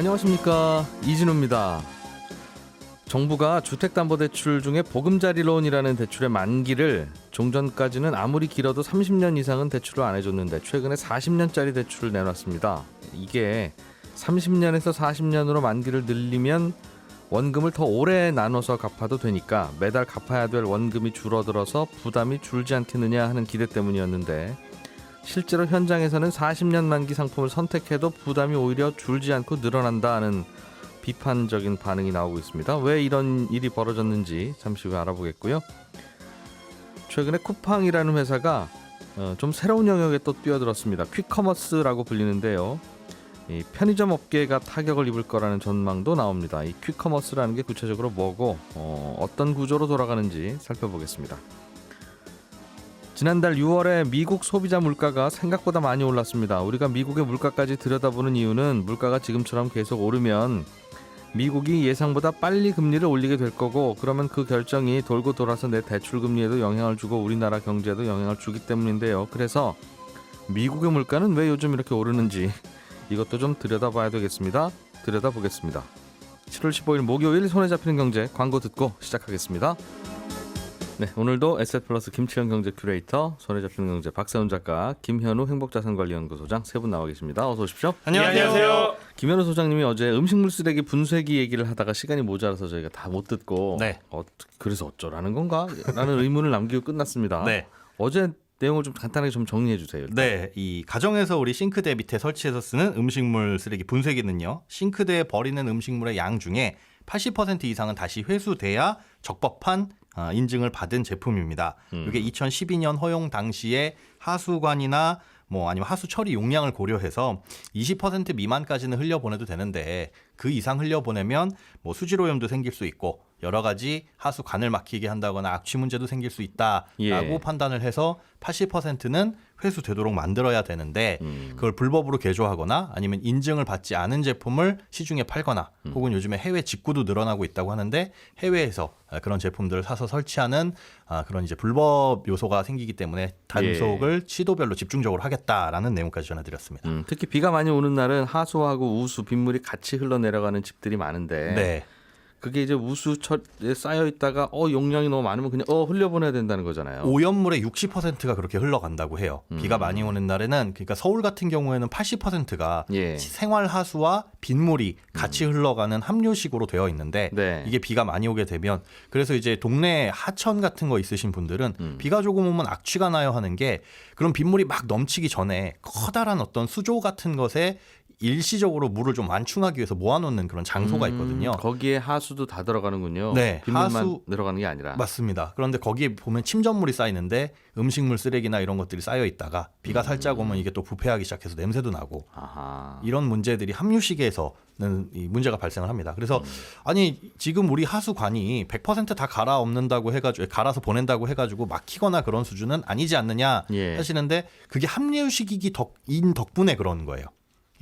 안녕하십니까, 이진우입니다. 정부가 주택담보대출 중에 보금자리론이라는 대출의 만기를 종전까지는 아무리 길어도 30년 이상은 대출을 안 해줬는데 최근에 40년짜리 대출을 내놨습니다. 이게 30년에서 40년으로 만기를 늘리면 원금을 더 오래 나눠서 갚아도 되니까 매달 갚아야 될 원금이 줄어들어서 부담이 줄지 않겠느냐 하는 기대 때문이었는데, 실제로 현장에서는 40년 만기 상품을 선택해도 부담이 오히려 줄지 않고 늘어난다 하는 비판적인 반응이 나오고 있습니다. 왜 이런 일이 벌어졌는지 잠시 후에 알아보겠고요. 최근에 쿠팡이라는 회사가 좀 새로운 영역에 또 뛰어들었습니다. 퀵커머스라고 불리는데요. 이 편의점 업계가 타격을 입을 거라는 전망도 나옵니다. 이 퀵커머스라는 게 구체적으로 뭐고 어떤 구조로 돌아가는지 살펴보겠습니다. 지난달 6월에 미국 소비자 물가가 생각보다 많이 올랐습니다. 우리가 미국의 물가까지 들여다보는 이유는 물가가 지금처럼 계속 오르면 미국이 예상보다 빨리 금리를 올리게 될 거고, 그러면 그 결정이 돌고 돌아서 내 대출 금리에도 영향을 주고 우리나라 경제에도 영향을 주기 때문인데요. 그래서 미국의 물가는 왜 요즘 이렇게 오르는지 이것도 좀 들여다봐야 되겠습니다. 들여다보겠습니다. 7월 15일 목요일 손에 잡히는 경제, 광고 듣고 시작하겠습니다. 네, 오늘도 에셋플러스 김치현 경제 큐레이터, 손에 잡히는 경제 박세훈 작가, 김현우 행복자산관리연구소장 세 분 나와 계십니다. 어서 오십시오. 안녕하세요. 김현우 소장님이 어제 음식물 쓰레기 분쇄기 얘기를 하다가 시간이 모자라서 저희가 다 못 듣고 그래서 어쩌라는 건가? 라는 의문을 남기고 끝났습니다. 네. 어제 내용을 좀 간단하게 좀 정리해 주세요. 일단. 네, 이 가정에서 우리 싱크대 밑에 설치해서 쓰는 음식물 쓰레기 분쇄기는요, 싱크대에 버리는 음식물의 양 중에 80% 이상은 다시 회수돼야 적법한 인증을 받은 제품입니다. 이게 2012년 허용 당시에 하수관이나 아니면 하수 처리 용량을 고려해서 20% 미만까지는 흘려보내도 되는데, 그 이상 흘려보내면 수질오염도 생길 수 있고 여러 가지 하수관을 막히게 한다거나 악취 문제도 생길 수 있다라고 판단을 해서 80%는 회수되도록 만들어야 되는데, 그걸 불법으로 개조하거나 아니면 인증을 받지 않은 제품을 시중에 팔거나 혹은 요즘에 해외 직구도 늘어나고 있다고 하는데, 해외에서 그런 제품들을 사서 설치하는 그런 이제 불법 요소가 생기기 때문에 단속을 시도별로 집중적으로 하겠다라는 내용까지 전해드렸습니다. 특히 비가 많이 오는 날은 하수하고 우수, 빗물이 같이 흘러내려가는 집들이 많은데, 네. 그게 이제 우수처에 쌓여 있다가 용량이 너무 많으면 그냥 흘려보내야 된다는 거잖아요. 오염물의 60%가 그렇게 흘러간다고 해요. 비가 많이 오는 날에는, 그러니까 서울 같은 경우에는 80%가 생활 하수와 빗물이 같이 흘러가는 함유식으로 되어 있는데, 이게 비가 많이 오게 되면, 그래서 이제 동네 하천 같은 거 있으신 분들은 비가 조금 오면 악취가 나요 하는 게, 그런 빗물이 막 넘치기 전에 커다란 어떤 수조 같은 것에 일시적으로 물을 좀 완충하기 위해서 모아놓는 그런 장소가 있거든요. 거기에 하수도 다 들어가는군요. 네, 빗물만 들어가는 게 아니라. 맞습니다. 그런데 거기에 보면 침전물이 쌓이는데 음식물 쓰레기나 이런 것들이 쌓여 있다가 비가 살짝 오면 이게 또 부패하기 시작해서 냄새도 나고, 이런 문제들이 함유식에서는 이 문제가 발생을 합니다. 그래서 아니, 지금 우리 하수관이 100% 다 갈아서 보낸다고 해가지고 막히거나 그런 수준은 아니지 않느냐 하시는데, 그게 함유식인 덕분에 그런 거예요.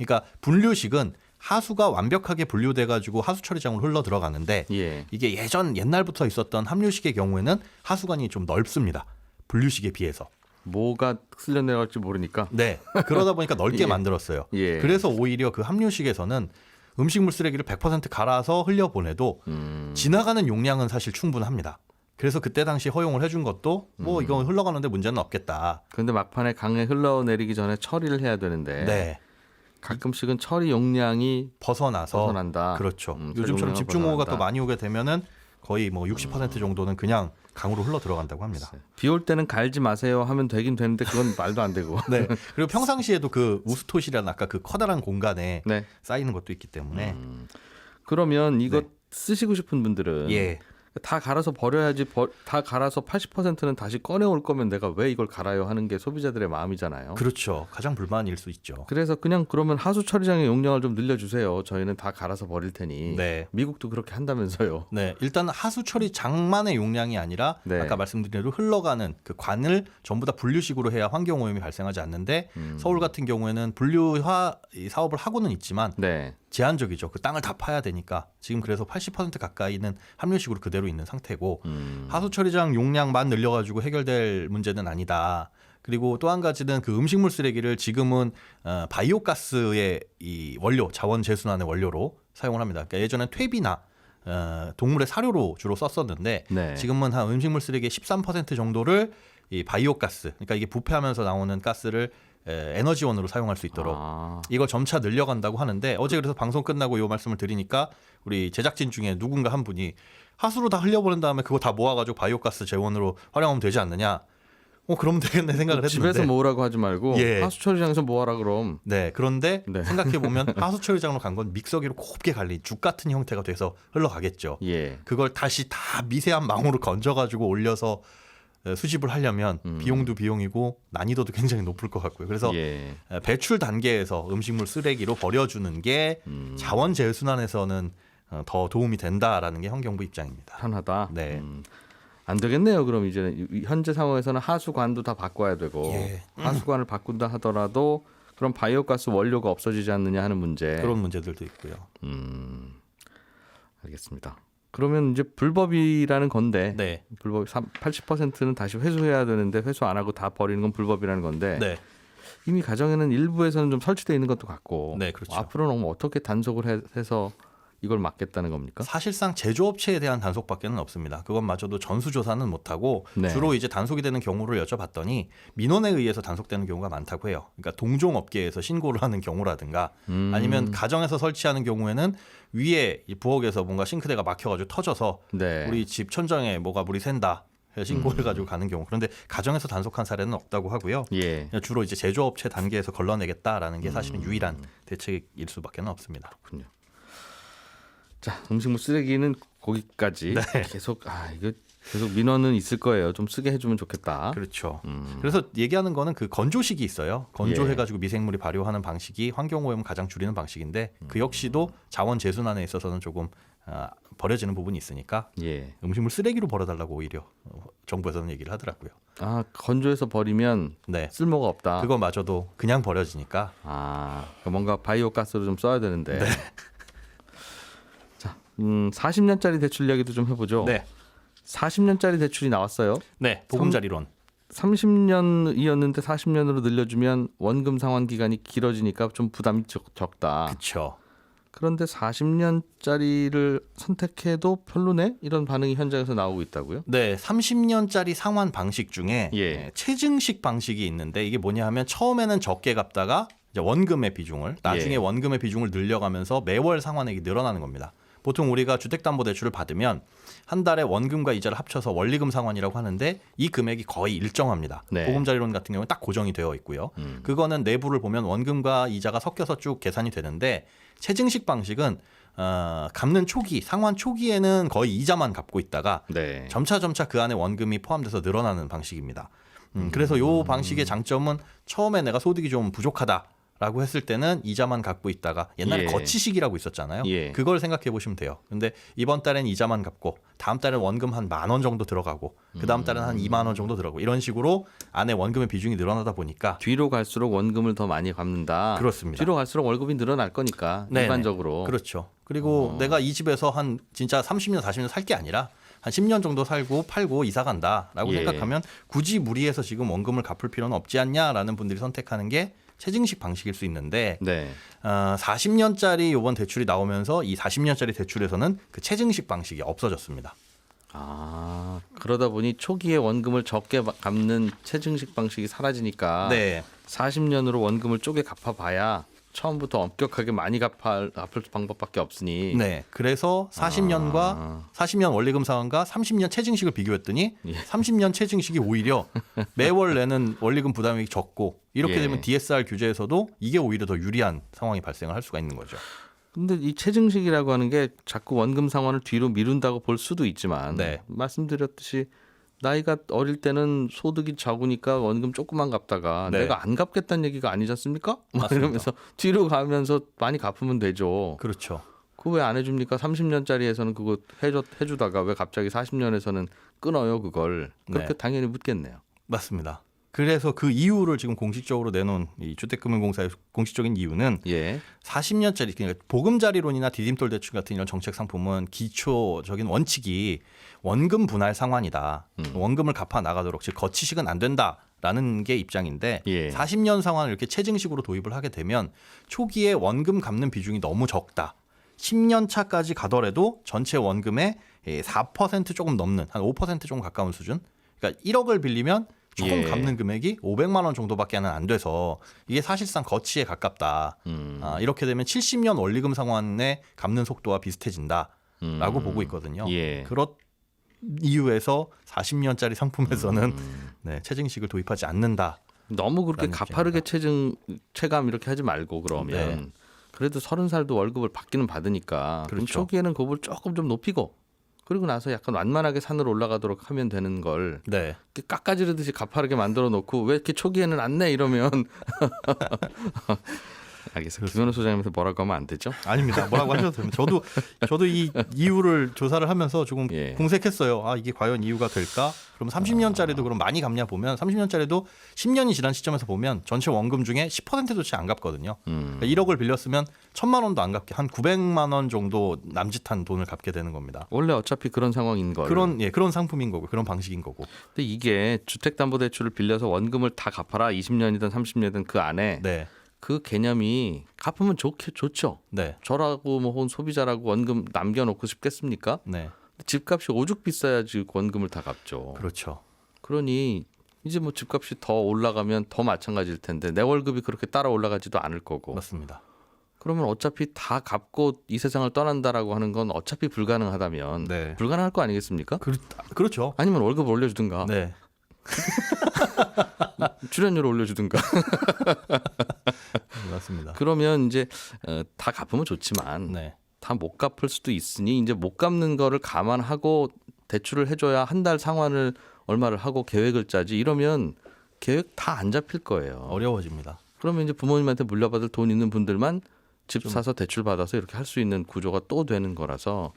그러니까 분류식은 하수가 완벽하게 분류돼가지고 하수 처리장으로 흘러 들어가는데, 이게 옛날부터 있었던 함유식의 경우에는 하수관이 좀 넓습니다. 분류식에 비해서. 뭐가 쓸려 내려갈지 모르니까. 네. 그러다 보니까 넓게 만들었어요. 그래서 오히려 그 함유식에서는 음식물 쓰레기를 100% 갈아서 흘려보내도 지나가는 용량은 사실 충분합니다. 그래서 그때 당시 허용을 해준 것도 이거 흘러가는데 문제는 없겠다. 그런데 막판에 강에 흘러내리기 전에 처리를 해야 되는데, 가끔씩은 처리 용량이 벗어난다. 그렇죠. 요즘처럼 집중호우가 또 많이 오게 되면은 거의 60% 정도는 그냥 강으로 흘러 들어간다고 합니다. 비 올 때는 갈지 마세요 하면 되긴 되는데 그건 말도 안 되고. 네. 그리고 평상시에도 그 우스토시라는 아까 그 커다란 공간에 쌓이는 것도 있기 때문에. 그러면 이거 쓰시고 싶은 분들은 다 갈아서 버려야지. 다 갈아서 80%는 다시 꺼내올 거면 내가 왜 이걸 갈아요 하는 게 소비자들의 마음이잖아요. 그렇죠. 가장 불만일 수 있죠. 그래서 그냥 그러면 하수 처리장의 용량을 좀 늘려주세요. 저희는 다 갈아서 버릴 테니. 미국도 그렇게 한다면서요. 네, 일단 하수 처리장만의 용량이 아니라 아까 말씀드린 대로 흘러가는 그 관을 전부 다 분류식으로 해야 환경오염이 발생하지 않는데, 서울 같은 경우에는 분류화 사업을 하고는 있지만 제한적이죠. 그 땅을 다 파야 되니까 지금 그래서 80% 가까이는 함유식으로 그대로 있는 상태고, 하수 처리장 용량만 늘려가지고 해결될 문제는 아니다. 그리고 또 한 가지는 그 음식물 쓰레기를 지금은 바이오가스의 이 원료, 자원 재순환의 원료로 사용을 합니다. 그러니까 예전엔 퇴비나 동물의 사료로 주로 썼었는데 네. 지금은 한 음식물 쓰레기의 13% 정도를 이 바이오가스, 그러니까 이게 부패하면서 나오는 가스를 에너지원으로 사용할 수 있도록 이걸 점차 늘려간다고 하는데 어제 그래서 방송 끝나고 이 말씀을 드리니까 우리 제작진 중에 누군가 한 분이 하수로 다 흘려보낸 다음에 그거 다 모아가지고 바이오가스 재원으로 활용하면 되지 않느냐. 그러면 되겠네 생각을 했는데 집에서 모으라고 하지 말고 예. 하수 처리장에서 모아라 그럼. 네, 그런데 네. 생각해 보면 하수 처리장으로 간 건 믹서기로 곱게 갈린 죽 같은 형태가 돼서 흘러가겠죠. 예. 그걸 다시 다 미세한 망으로 건져가지고 올려서 수집을 하려면 비용도 비용이고 난이도도 굉장히 높을 것 같고요. 그래서 예. 배출 단계에서 음식물 쓰레기로 버려주는 게 자원 재순환에서는 더 도움이 된다라는 게 환경부 입장입니다. 편하다. 네. 안 되겠네요. 그럼 이제 현재 상황에서는 하수관도 다 바꿔야 되고 예. 하수관을 바꾼다 하더라도 그럼 바이오가스 원료가 없어지지 않느냐 하는 문제. 그런 문제들도 있고요. 알겠습니다. 그러면 이제 불법이라는 건데 네. 불법 80%는 다시 회수해야 되는데 회수 안 하고 다 버리는 건 불법이라는 건데 네. 이미 가정에는 일부에서는 좀 설치되어 있는 것도 같고 네, 그렇죠. 앞으로는 어떻게 단속을 해서 이걸 막겠다는 겁니까? 사실상 제조업체에 대한 단속밖에는 없습니다. 그것마저도 전수조사는 못하고 네. 주로 이제 단속이 되는 경우를 여쭤봤더니 민원에 의해서 단속되는 경우가 많다고 해요. 그러니까 동종업계에서 신고를 하는 경우라든가 아니면 가정에서 설치하는 경우에는 위에 이 부엌에서 뭔가 싱크대가 막혀가지고 터져서 네. 우리 집 천장에 뭐가 물이 샌다. 신고해가지고 가는 경우. 그런데 가정에서 단속한 사례는 없다고 하고요. 예. 주로 이제 제조업체 단계에서 걸러내겠다라는 게 사실은 유일한 대책일 수밖에는 없습니다. 그렇군요. 자, 음식물 쓰레기는 거기까지 네. 계속 이거 계속 민원은 있을 거예요. 좀 쓰게 해주면 좋겠다. 그렇죠. 그래서 얘기하는 거는 그 건조식이 있어요. 건조해가지고 미생물이 발효하는 방식이 환경오염을 가장 줄이는 방식인데 그 역시도 자원 재순환에 있어서는 조금 버려지는 부분이 있으니까 예. 음식물 쓰레기로 버려달라고 오히려 정부에서는 얘기를 하더라고요. 건조해서 버리면 네. 쓸모가 없다. 그거마저도 그냥 버려지니까. 그러니까 뭔가 바이오 가스로 좀 써야 되는데. 자, 40년짜리 대출 이야기도 좀 해보죠. 네. 40년짜리 대출이 나왔어요. 네. 보금자리론. 30년이었는데 40년으로 늘려주면 원금 상환 기간이 길어지니까 좀 부담이 적다. 그렇죠. 그런데 40년짜리를 선택해도 별로네? 이런 반응이 현장에서 나오고 있다고요? 네, 30년짜리 상환 방식 중에 예. 체증식 방식이 있는데 이게 뭐냐 하면 처음에는 적게 갚다가 이제 원금의 비중을 나중에 예. 원금의 비중을 늘려가면서 매월 상환액이 늘어나는 겁니다. 보통 우리가 주택담보대출을 받으면 한 달에 원금과 이자를 합쳐서 원리금 상환이라고 하는데 이 금액이 거의 일정합니다. 네. 보금자리론 같은 경우는 딱 고정이 되어 있고요. 그거는 내부를 보면 원금과 이자가 섞여서 쭉 계산이 되는데 체증식 방식은 갚는 초기, 상환 초기에는 거의 이자만 갚고 있다가 네. 점차 그 안에 원금이 포함돼서 늘어나는 방식입니다. 그래서 이 방식의 장점은 처음에 내가 소득이 좀 부족하다라고 했을 때는 이자만 갖고 있다가 옛날에 예. 거치식이라고 있었잖아요. 예. 그걸 생각해 보시면 돼요. 근데 이번 달엔 이자만 갚고 다음 달엔 원금 한 10,000원 정도 들어가고 그 다음 달엔 한 20,000원 정도 들어가고 이런 식으로 안에 원금의 비중이 늘어나다 보니까 뒤로 갈수록 원금을 더 많이 갚는다. 그렇습니다. 뒤로 갈수록 월급이 늘어날 거니까 네네. 일반적으로. 그렇죠. 그리고 내가 이 집에서 한 진짜 30년, 40년 살 게 아니라 한 10년 정도 살고 팔고 이사 간다라고 예. 생각하면 굳이 무리해서 지금 원금을 갚을 필요는 없지 않냐라는 분들이 선택하는 게 체증식 방식일 수 있는데 네. 40년짜리 이번 대출이 나오면서 이 40년짜리 대출에서는 그 체증식 방식이 없어졌습니다. 그러다 보니 초기에 원금을 적게 갚는 체증식 방식이 사라지니까 네. 40년으로 원금을 쪼개 갚아봐야 처음부터 엄격하게 많이 갚을 방법밖에 없으니. 네. 그래서 40년 원리금 상환과 30년 체증식을 비교했더니 예. 30년 체증식이 오히려 매월 내는 원리금 부담이 적고 이렇게 예. 되면 DSR 규제에서도 이게 오히려 더 유리한 상황이 발생을 할 수가 있는 거죠. 근데 이 체증식이라고 하는 게 자꾸 원금 상환을 뒤로 미룬다고 볼 수도 있지만 네. 말씀드렸듯이 나이가 어릴 때는 소득이 적으니까 원금 조금만 갚다가 네. 내가 안 갚겠다는 얘기가 아니지 않습니까? 막 맞습니다. 이러면서 뒤로 가면서 많이 갚으면 되죠. 그렇죠. 그거 왜 안 해줍니까? 30년짜리에서는 그거 해주다가 왜 갑자기 40년에서는 끊어요 그걸. 그렇게 네. 당연히 묻겠네요. 맞습니다. 그래서 그 이유를 지금 공식적으로 내놓은 이 주택금융공사의 공식적인 이유는 예. 40년짜리 그러니까 보금자리론이나 디딤돌 대출 같은 이런 정책 상품은 기초적인 원칙이 원금 분할 상환이다. 원금을 갚아 나가도록 즉 거치식은 안 된다. 라는 게 입장인데 예. 40년 상환을 이렇게 체증식으로 도입을 하게 되면 초기에 원금 갚는 비중이 너무 적다. 10년 차까지 가더라도 전체 원금의 4% 조금 넘는 한 5% 조금 가까운 수준. 그러니까 1억을 빌리면 총 예. 갚는 금액이 500만 원 정도밖에는 안 돼서 이게 사실상 거치에 가깝다. 이렇게 되면 70년 원리금 상환의 갚는 속도와 비슷해진다라고 보고 있거든요. 예. 그런 이유에서 40년짜리 상품에서는 네, 체증식을 도입하지 않는다. 너무 그렇게 라는 가파르게 체감 이렇게 하지 말고 그러면 네. 그래도 30살도 월급을 받기는 받으니까 그럼 그렇죠. 초기에는 그걸 조금 좀 높이고 그리고 나서 약간 완만하게 산으로 올라가도록 하면 되는 걸 네. 이렇게 깎아지르듯이 가파르게 만들어 놓고 왜 이렇게 초기에는 안 내 이러면 알겠어요. 김현우 소장님한테 뭐라고 하면 안 되죠? 아닙니다. 뭐라고 하셔도 됩니다. 저도 이 이유를 조사를 하면서 조금 예. 궁색했어요. 아, 이게 과연 이유가 될까? 그럼 30년짜리도 그럼 많이 갚냐 보면 30년짜리도 10년이 지난 시점에서 보면 전체 원금 중에 10%도 채 안 갚거든요. 그러니까 1억을 빌렸으면 1,000만 원도 안 갚게 한 900만 원 정도 남짓한 돈을 갚게 되는 겁니다. 원래 어차피 그런 상황인 걸. 그런 상품인 거고 그런 방식인 거고. 근데 이게 주택담보대출을 빌려서 원금을 다 갚아라 20년이든 30년이든 그 안에 네. 그 개념이 갚으면 좋죠. 네. 저라고 뭐 혹은 소비자라고 원금 남겨놓고 싶겠습니까? 네. 집값이 오죽 비싸야지 원금을 다 갚죠. 그렇죠. 그러니 이제 뭐 집값이 더 올라가면 더 마찬가지일 텐데 내 월급이 그렇게 따라 올라가지도 않을 거고. 맞습니다. 그러면 어차피 다 갚고 이 세상을 떠난다라고 하는 건 어차피 불가능하다면 네. 불가능할 거 아니겠습니까? 그렇죠. 아니면 월급을 올려주든가 네. 출연료를 올려주든가 맞습니다. 그러면 이제 다 갚으면 좋지만 네. 다 못 갚을 수도 있으니 이제 못 갚는 거를 감안하고 대출을 해줘야 한 달 상환을 얼마를 하고 계획을 짜지 이러면 계획 다 안 잡힐 거예요. 어려워집니다. 그러면 이제 부모님한테 물려받을 돈 있는 분들만 집 사서 대출 받아서 이렇게 할 수 있는 구조가 또 되는 거라서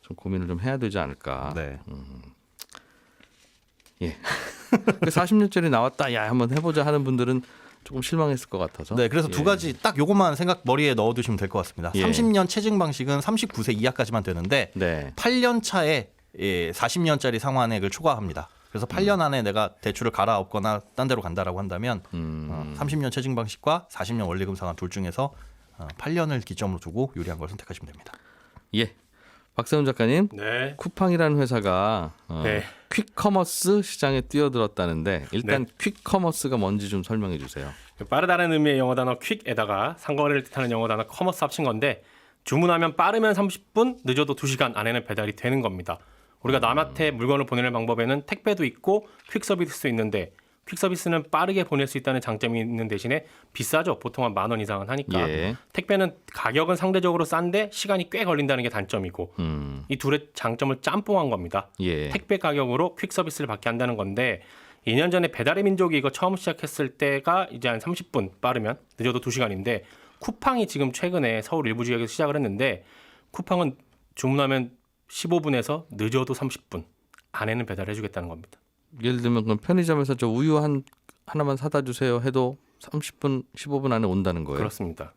좀 고민을 좀 해야 되지 않을까. 네. 예. 40년짜리 나왔다. 야 한번 해보자 하는 분들은 조금 실망했을 것 같아서. 네, 그래서 두 가지 딱 요것만 머리에 넣어두시면 될 것 같습니다. 예. 30년 체증 방식은 39세 이하까지만 되는데 네. 8년 차에 40년짜리 상환액을 초과합니다. 그래서 8년 안에 내가 대출을 갈아엎거나 딴 데로 간다라고 한다면 30년 체증 방식과 40년 원리금 상환 둘 중에서 8년을 기점으로 두고 유리한 걸 선택하시면 됩니다. 예. 박세훈 작가님, 네. 쿠팡이라는 회사가 네. 퀵커머스 시장에 뛰어들었다는데 일단 퀵커머스가 뭔지 좀 설명해 주세요. 빠르다는 의미의 영어 단어 퀵에다가 상거래를 뜻하는 영어 단어 커머스 합친 건데 주문하면 빠르면 30분, 늦어도 2시간 안에는 배달이 되는 겁니다. 우리가 남한테 물건을 보내는 방법에는 택배도 있고 퀵서비스도 있는데 퀵서비스는 빠르게 보낼 수 있다는 장점이 있는 대신에 비싸죠. 보통 한 10,000원 이상은 하니까. 예. 택배는 가격은 상대적으로 싼데 시간이 꽤 걸린다는 게 단점이고 이 둘의 장점을 짬뽕한 겁니다. 예. 택배 가격으로 퀵서비스를 받게 한다는 건데 2년 전에 배달의 민족이 이거 처음 시작했을 때가 이제 한 30분 빠르면 늦어도 2시간인데 쿠팡이 지금 최근에 서울 일부 지역에서 시작을 했는데 쿠팡은 주문하면 15분에서 늦어도 30분 안에는 배달해 주겠다는 겁니다. 예를 들면 그럼 편의점에서 저 우유 하나만 사다 주세요 해도 30분, 15분 안에 온다는 거예요. 그렇습니다.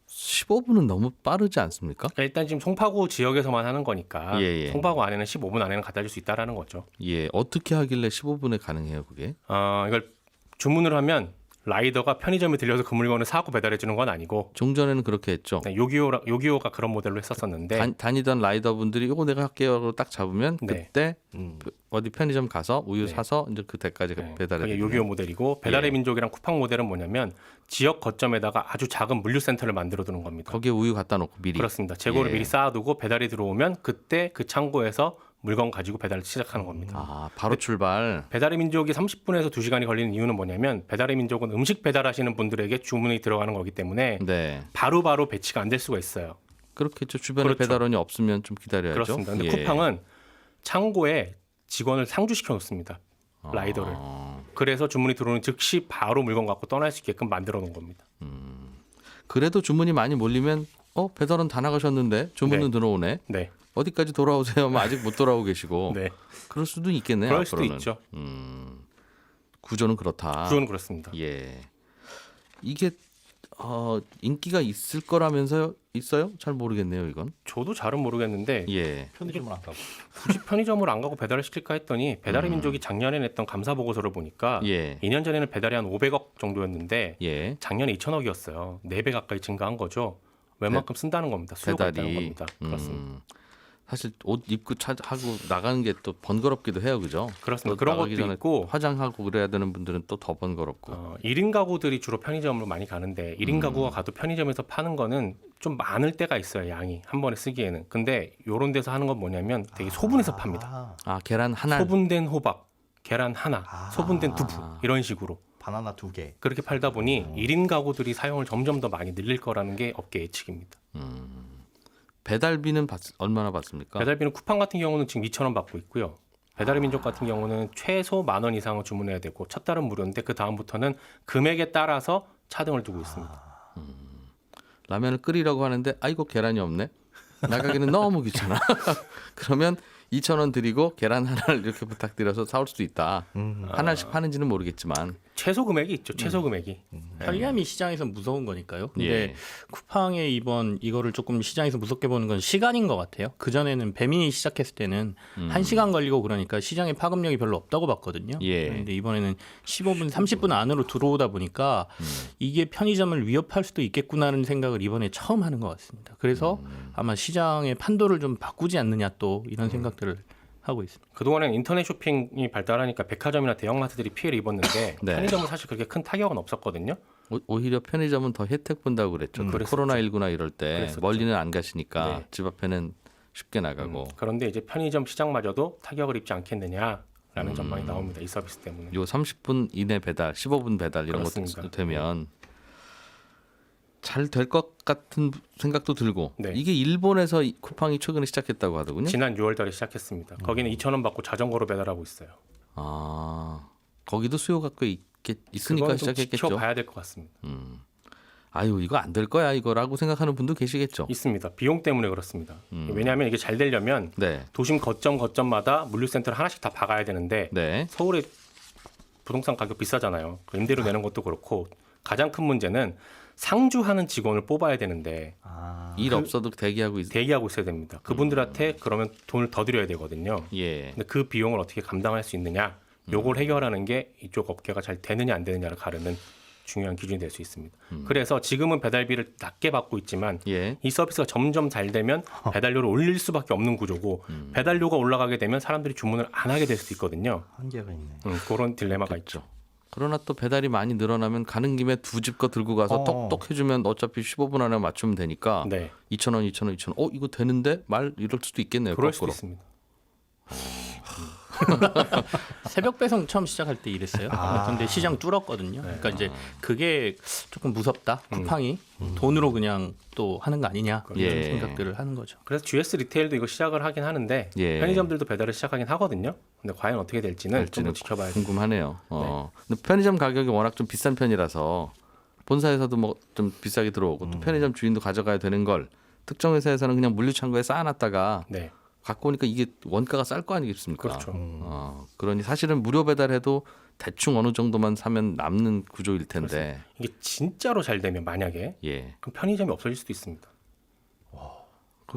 15분은 너무 빠르지 않습니까? 그러니까 일단 지금 송파구 지역에서만 하는 거니까 예. 송파구 안에는 15분 안에는 갖다 줄 수 있다라는 거죠. 예. 어떻게 하길래 15분에 가능해요, 그게? 이걸 주문을 하면 라이더가 편의점에 들려서 그 물건을 사고 배달해 주는 건 아니고 종전에는 그렇게 했죠. 요기요가 그런 모델로 했었었는데 다니던 라이더분들이 이거 내가 할게요로 딱 잡으면 네. 그때 어디 편의점 가서 우유 네. 사서 이제 그 때까지 배달해 그게 드리는. 요기요 모델이고 배달의 예. 민족이랑 쿠팡 모델은 뭐냐면 지역 거점에다가 아주 작은 물류센터를 만들어 두는 겁니다. 거기에 우유 갖다 놓고 미리. 그렇습니다. 재고를 예. 미리 쌓아두고 배달이 들어오면 그때 그 창고에서 물건 가지고 배달을 시작하는 겁니다. 아, 바로 출발. 배달의 민족이 30분에서 2시간이 걸리는 이유는 뭐냐면 배달의 민족은 음식 배달하시는 분들에게 주문이 들어가는 거기 때문에 네. 바로바로 배치가 안 될 수가 있어요. 그렇겠죠. 주변에 그렇죠. 배달원이 없으면 좀 기다려야죠. 그렇습니다. 근데 예. 쿠팡은 창고에 직원을 상주시켜 놓습니다. 라이더를. 그래서 주문이 들어오는 즉시 바로 물건 갖고 떠날 수 있게끔 만들어 놓은 겁니다. 그래도 주문이 많이 몰리면 배달원 다 나가셨는데 주문은 네. 들어오네. 네. 어디까지 돌아오세요? 하면 아직 못 돌아오고 계시고. 네. 그럴 수도 있겠네요. 그럴 수도 앞으로는. 있죠. 구조는 그렇다. 구조는 그렇습니다. 예. 이게 인기가 있을 거라면서요? 있어요? 잘 모르겠네요, 이건. 저도 잘은 모르겠는데 예. 편의점을 안 가고. 굳이 편의점을 안 가고 배달을 시킬까 했더니 배달의 민족이 작년에 냈던 감사 보고서를 보니까 예. 2년 전에는 배달이 한 500억 정도였는데 예. 작년에 2천억이었어요. 4배 가까이 증가한 거죠. 웬만큼 쓴다는 겁니다. 수요가 있다는 겁니다. 그렇습니다. 사실 옷 입고 하고 나가는 게 또 번거롭기도 해요, 그죠? 그렇습니다. 또 그런 나가기 것도 전에 있고 화장하고 그래야 되는 분들은 또 더 번거롭고. 1인 가구들이 주로 편의점으로 많이 가는데 1인 가구가 가도 편의점에서 파는 거는 좀 많을 때가 있어요. 양이 한 번에 쓰기에는. 근데 요런 데서 하는 건 뭐냐면 되게 소분해서 팝니다. 계란 하나. 소분된 호박, 계란 하나, 소분된 두부 이런 식으로. 바나나 2개. 그렇게 팔다 보니 1인 가구들이 사용을 점점 더 많이 늘릴 거라는 게 업계 예측입니다. 배달비는 얼마나 받습니까? 배달비는 쿠팡 같은 경우는 지금 2,000원 받고 있고요. 배달의 민족 같은 경우는 최소 10,000원 이상을 주문해야 되고 첫 달은 무료인데 그 다음부터는 금액에 따라서 차등을 두고 있습니다. 라면을 끓이려고 하는데 아이고 계란이 없네. 나가기는 너무 귀찮아. 그러면 2,000원 드리고 계란 하나를 이렇게 부탁드려서 사올 수도 있다. 하나씩 파는지는 모르겠지만. 최소 금액이 있죠. 최소 금액이. 편리함이 시장에서 무서운 거니까요. 근데 예. 쿠팡의 이번 이거를 조금 시장에서 무섭게 보는 건 시간인 것 같아요. 그 전에는 배민이 시작했을 때는 1시간 걸리고 그러니까 시장에 파급력이 별로 없다고 봤거든요. 예. 근데 이번에는 15분, 30분 안으로 들어오다 보니까 이게 편의점을 위협할 수도 있겠구나라는 생각을 이번에 처음 하는 것 같습니다. 그래서 아마 시장의 판도를 좀 바꾸지 않느냐 또 이런 생각들을 하고 있습니다. 그동안에는 인터넷 쇼핑이 발달하니까 백화점이나 대형마트들이 피해를 입었는데 네. 편의점은 사실 그렇게 큰 타격은 없었거든요. 오히려 편의점은 더 혜택 본다고 그랬죠. 그랬었죠. 코로나19나 이럴 때 그랬었죠. 멀리는 안 가시니까 네. 집 앞에는 쉽게 나가고. 그런데 이제 편의점 시장마저도 타격을 입지 않겠느냐라는 전망이 나옵니다. 이 서비스 때문에. 요 30분 이내 배달, 15분 배달 이런 그렇습니다. 것도 되면 잘 될 것 같은 생각도 들고. 네. 이게 일본에서 쿠팡이 최근에 시작했다고 하더군요. 지난 6월달에 시작했습니다. 거기는 2,000원 받고 자전거로 배달하고 있어요. 거기도 수요가 꽤 있으니까 그건 좀 시작했겠죠. 지켜봐야 될 것 같습니다. 아유 이거 안 될 거야 이거라고 생각하는 분도 계시겠죠. 있습니다. 비용 때문에 그렇습니다. 왜냐하면 이게 잘 되려면 네, 도심 거점마다 물류센터를 하나씩 다 박아야 되는데 네, 서울의 부동산 가격 비싸잖아요. 임대료 내는 것도 그렇고 가장 큰 문제는 상주하는 직원을 뽑아야 되는데 일 없어도 대기하고 대기하고 있어야 됩니다. 그분들한테 그러면 돈을 더 드려야 되거든요. 예, 근데 그 비용을 어떻게 감당할 수 있느냐, 요걸 해결하는 게 이쪽 업계가 잘 되느냐 안 되느냐를 가르는 중요한 기준이 될 수 있습니다. 그래서 지금은 배달비를 낮게 받고 있지만 예, 이 서비스가 점점 잘 되면 배달료를 올릴 수밖에 없는 구조고 배달료가 올라가게 되면 사람들이 주문을 안 하게 될 수도 있거든요. 한계가 있네. 그런 딜레마가 있죠. 그러나 또 배달이 많이 늘어나면 가는 김에 두 집 거 들고 가서 톡톡 해주면 어차피 15분 안에 맞추면 되니까 네, 2,000원, 2,000원, 2,000원. 이거 되는데 말 이럴 수도 있겠네요. 그럴 수도 거꾸로. 있습니다. 새벽 배송 처음 시작할 때 이랬어요. 근데 시장 뚫었거든요. 그러니까 이제 그게 조금 무섭다. 쿠팡이 돈으로 그냥 또 하는 거 아니냐 이런 예. 생각들을 하는 거죠. 그래서 GS 리테일도 이거 시작을 하긴 하는데 예. 편의점들도 배달을 시작하긴 하거든요. 근데 과연 어떻게 될지는 좀 더 지켜봐야 돼요. 궁금하네요. 근데 편의점 가격이 워낙 좀 비싼 편이라서 본사에서도 뭐 좀 비싸게 들어오고 또 편의점 주인도 가져가야 되는 걸 특정 회사에서는 그냥 물류창고에 쌓아놨다가 네, 갖고 오니까 이게 원가가 쌀 거 아니겠습니까? 그렇죠. 그러니 사실은 무료 배달해도 대충 어느 정도만 사면 남는 구조일 텐데. 이게 진짜로 잘 되면 만약에 예. 그럼 편의점이 없어질 수도 있습니다.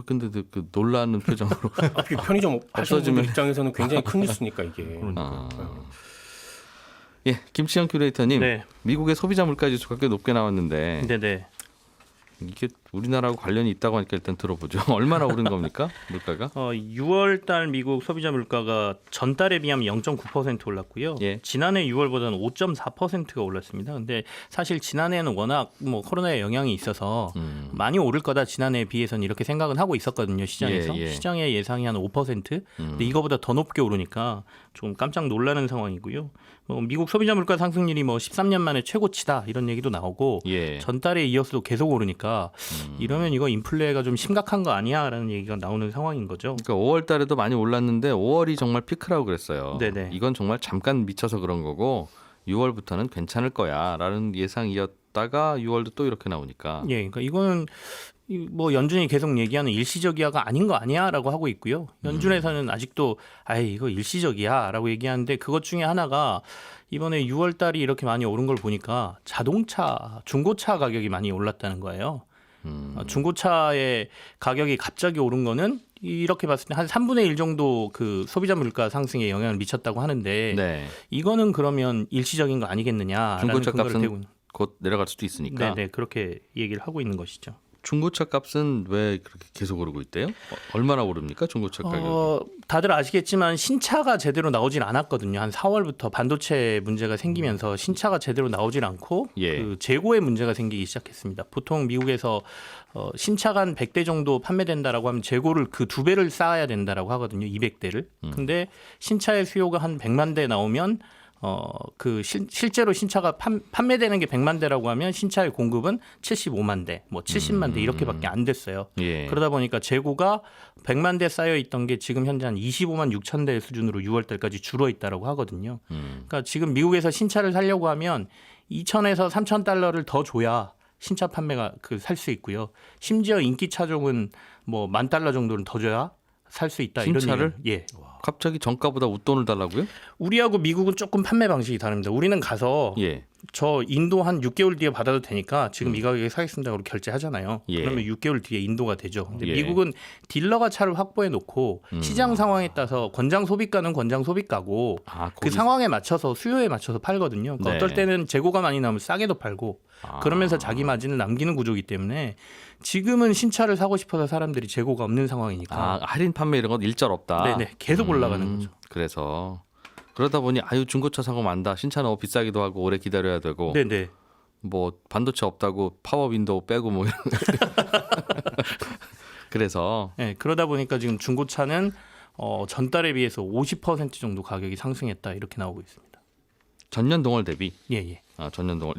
근데 그 놀라는 표정으로. 이 편의점 하시는 없어지면- 분들 입장에서는 굉장히 큰 뉴스니까 이게. 예, 김치영 큐레이터님. 네, 미국의 소비자 물가 지수가 꽤 높게 나왔는데 네. 이게 우리나라하고 관련이 있다고 하니까 일단 들어보죠. 얼마나 오른 겁니까? 물가가? 6월 달 미국 소비자 물가가 전달에 비하면 0.9% 올랐고요. 예. 지난해 6월보다는 5.4%가 올랐습니다. 근데 사실 지난해에는 워낙 뭐 코로나의 영향이 있어서 많이 오를 거다 지난해에 비해서는 이렇게 생각은 하고 있었거든요. 시장에서. 예. 시장의 예상이 한 5%. 근데 이거보다 더 높게 오르니까 좀 깜짝 놀라는 상황이고요. 뭐 미국 소비자 물가 상승률이 뭐 13년 만에 최고치다 이런 얘기도 나오고 예. 전달에 이어서도 계속 오르니까 이러면 이거 인플레가 좀 심각한 거 아니야라는 얘기가 나오는 상황인 거죠. 그러니까 5월 달에도 많이 올랐는데 5월이 정말 피크라고 그랬어요. 네네. 이건 정말 잠깐 미쳐서 그런 거고 6월부터는 괜찮을 거야라는 예상이었던 나왔다가 6월도 또 이렇게 나오니까. 예, 그러니까 이거는 뭐 연준이 계속 얘기하는 일시적이야가 아닌 거 아니야라고 하고 있고요. 연준에서는 아직도 아이 이거 일시적이야라고 얘기하는데 그것 중에 하나가 이번에 6월 달이 이렇게 많이 오른 걸 보니까 자동차, 중고차 가격이 많이 올랐다는 거예요. 중고차의 가격이 갑자기 오른 거는 이렇게 봤을 때 한 3분의 1 정도 그 소비자 물가 상승에 영향을 미쳤다고 하는데 네. 이거는 그러면 일시적인 거 아니겠느냐라는 중고차 근거를 값은 대고 있는. 곧 내려갈 수도 있으니까. 네, 그렇게 얘기를 하고 있는 것이죠. 중고차 값은 왜 그렇게 계속 오르고 있대요? 얼마나 오릅니까? 중고차 가격이? 다들 아시겠지만 신차가 제대로 나오질 않았거든요. 한 4월부터 반도체 문제가 생기면서 신차가 제대로 나오질 않고 예. 그 재고의 문제가 생기기 시작했습니다. 보통 미국에서 신차가 한 100대 정도 판매된다라고 하면 재고를 그 2배를 쌓아야 된다라고 하거든요. 200대를. 근데 신차의 수요가 한 100만 대 나오면 실제로 신차가 판매되는 게 100만 대라고 하면 신차의 공급은 75만 대, 뭐 70만 대 이렇게밖에 안 됐어요. 예. 그러다 보니까 재고가 100만 대 쌓여 있던 게 지금 현재 한 25만 6천 대 수준으로 6월 달까지 줄어 있다라고 하거든요. 그러니까 지금 미국에서 신차를 사려고 하면 2천에서 3천 달러를 더 줘야 신차 판매가 살 수 있고요. 심지어 인기 차종은 뭐 $10,000 정도는 더 줘야 살 수 있다. 신차를? 이런 얘기. 예. 갑자기 정가보다 웃돈을 달라고요? 우리하고 미국은 조금 판매 방식이 다릅니다. 우리는 가서 예. 저 인도 한 6개월 뒤에 받아도 되니까 지금 이 가격에 사겠습니다. 고 결제하잖아요. 예. 그러면 6개월 뒤에 인도가 되죠. 근데 예. 미국은 딜러가 차를 확보해 놓고 시장 상황에 따라서 권장 소비가는 권장 소비가고 그 거기- 상황에 맞춰서 수요에 맞춰서 팔거든요. 그러니까 네. 어떨 때는 재고가 많이 나면 싸게도 팔고 아. 그러면서 자기 마진을 남기는 구조이기 때문에 지금은 신차를 사고 싶어서 사람들이 재고가 없는 상황이니까 할인 판매 이런 건 일절 없다. 네네 계속 올라가는 거죠. 그래서 그러다 보니 중고차 사고 만다. 신차 너무 비싸기도 하고 오래 기다려야 되고 네네. 뭐 반도체 없다고 파워 윈도우 빼고 뭐 이런. 그래서 네, 그러다 보니까 지금 중고차는 전달에 비해서 50% 정도 가격이 상승했다 이렇게 나오고 있습니다. 전년 동월 대비 예. 전년 동월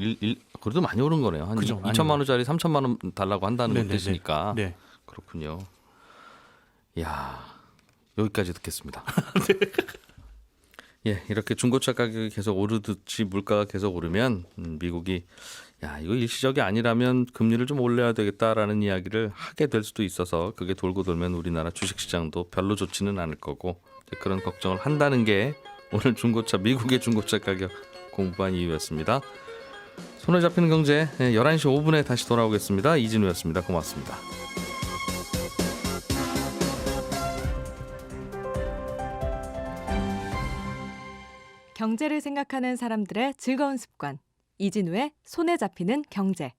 그래도 많이 오른 거네요. 한 그죠, 많이 2천만 원짜리 3천만 원 달라고 한다는 네네네. 뜻이니까. 네. 그렇군요. 야 여기까지 듣겠습니다. 예, 이렇게 중고차 가격이 계속 오르듯이 물가가 계속 오르면 미국이 이거 일시적이 아니라면 금리를 좀 올려야 되겠다라는 이야기를 하게 될 수도 있어서 그게 돌고 돌면 우리나라 주식시장도 별로 좋지는 않을 거고 그런 걱정을 한다는 게 오늘 미국의 중고차 가격 공부한 이유였습니다. 손에 잡히는 경제 11시 5분에 다시 돌아오겠습니다. 이진우였습니다. 고맙습니다. 경제를 생각하는 사람들의 즐거운 습관. 이진우의 손에 잡히는 경제.